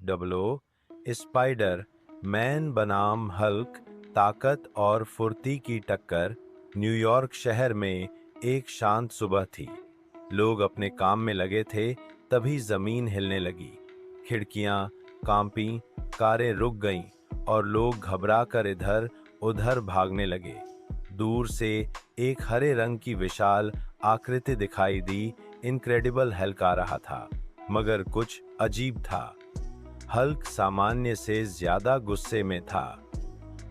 00 spider man बनाम Hulk, ताकत और फुर्ती की टक्कर। न्यूयॉर्क शहर में एक शांत सुबह थी। लोग अपने काम में लगे थे, तभी जमीन हिलने लगी। खिड़कियां कांपीं, कारें रुक गईं और लोग घबरा कर इधर उधर भागने लगे। दूर से एक हरे रंग की विशाल आकृति दिखाई दी। इनक्रेडिबल हल्क आ रहा था, मगर कुछ अजीब था। हल्क सामान्य से ज्यादा गुस्से में था।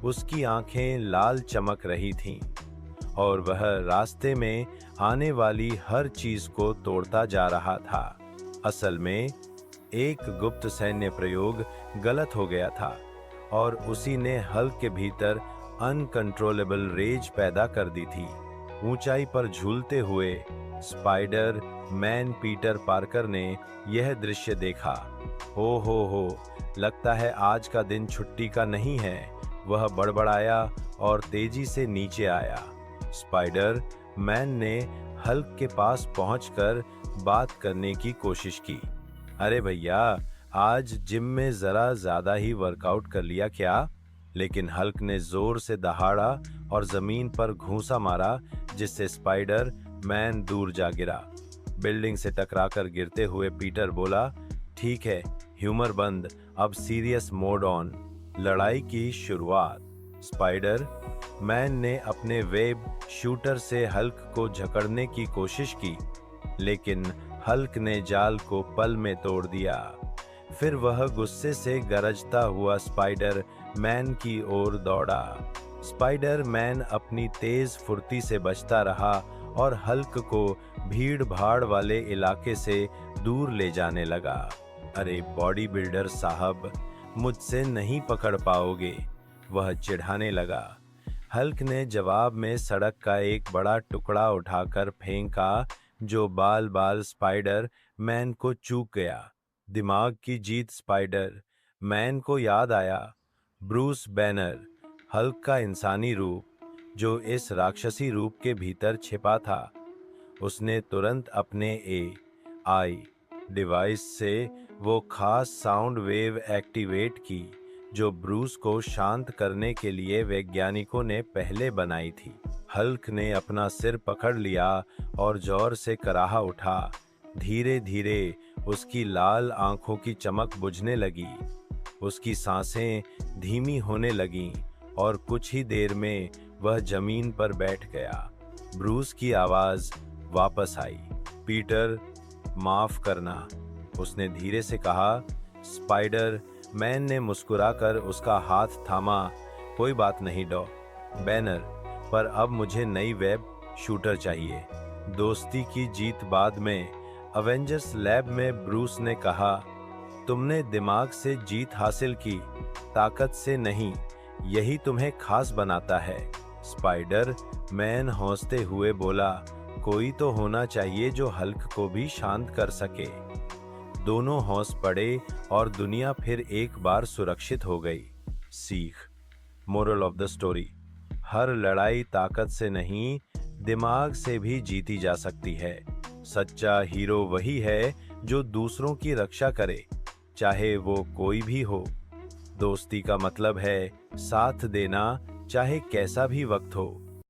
उसकी आंखें लाल चमक रही थीं और वह रास्ते में आने वाली हर चीज को तोड़ता जा रहा था। असल में एक गुप्त सैन्य प्रयोग गलत हो गया था और उसी ने हल्क के भीतर अनकंट्रोलेबल रेज पैदा कर दी थी। ऊंचाई पर झूलते हुए स्पाइडर मैन पीटर पार्कर ने यह दृश्य देखा। हो, लगता है आज का दिन छुट्टी का नहीं है। वह बड़बड़ाया और तेजी से नीचे आया। स्पाइडर मैन ने हल्क के पास पहुंचकर बात करने की कोशिश की। अरे भैया, आज जिम में जरा ज्यादा ही वर्कआउट कर लिया क्या? लेकिन हल्क ने जोर से दहाड़ा और जमीन पर घूंसा मारा, जिससे स्पाइडर मैन दूर जा गिरा। बिल्डिंग से टकराकर गिरते हुए पीटर बोला, ठीक है, ह्यूमर बंद, अब सीरियस मोड ऑन। लड़ाई की शुरुआत। स्पाइडर मैन ने अपने वेब शूटर से हल्क को जकड़ने की कोशिश की, लेकिन हल्क ने जाल को पल में तोड़ दिया। फिर वह गुस्से से गरजता हुआ स्पाइडर मैन की ओर दौड़ा। स्पाइडर मैन अपनी तेज फुर्ती से बचता रहा और हल्क को भीड़ भाड़ वाले इलाके से दूर ले जाने लगा। अरे बॉडी बिल्डर साहब, मुझसे नहीं पकड़ पाओगे, वह चिढ़ाने लगा। हल्क ने जवाब में सड़क का एक बड़ा टुकड़ा उठाकर फेंका, जो बाल बाल स्पाइडर मैन को चूक गया। दिमाग की जीत। स्पाइडर मैन को याद आया ब्रूस बैनर, हल्क का इंसानी रूप, जो इस राक्षसी रूप के भीतर छिपा था। उसने तुरंत अपने AI डिवाइस से वो खास साउंड वेव एक्टिवेट की, जो ब्रूस को शांत करने के लिए वैज्ञानिकों ने पहले बनाई थी। हल्क ने अपना सिर पकड़ लिया और जोर से कराह उठा। धीरे धीरे उसकी लाल आंखों की चमक बुझने लगी, उसकी सांसें धीमी होने लगीं और कुछ ही देर में वह जमीन पर बैठ गया। ब्रूस की आवाज वापस आई। पीटर, माफ करना, उसने धीरे से कहा। स्पाइडर मैन ने मुस्कुराकर उसका हाथ थामा। कोई बात नहीं बैनर, पर अब मुझे नई वेब शूटर चाहिए। दोस्ती की जीत बाद में। अवेंजर्स लैब में ब्रूस ने कहा, तुमने दिमाग से जीत हासिल की, ताकत से नहीं। यही तुम्हें खास बनाता है। स्पाइडर मैन हंसते हुए बोला, कोई तो होना चाहिए जो हल्क को भी शांत कर सके। दोनों हंस पड़े और दुनिया फिर एक बार सुरक्षित हो गई। सीख। मोरल ऑफ द स्टोरी, हर लड़ाई ताकत से नहीं, दिमाग से भी जीती जा सकती है। सच्चा हीरो वही है जो दूसरों की रक्षा करे, चाहे वो कोई भी हो। दोस्ती का मतलब है साथ देना, चाहे कैसा भी वक्त हो।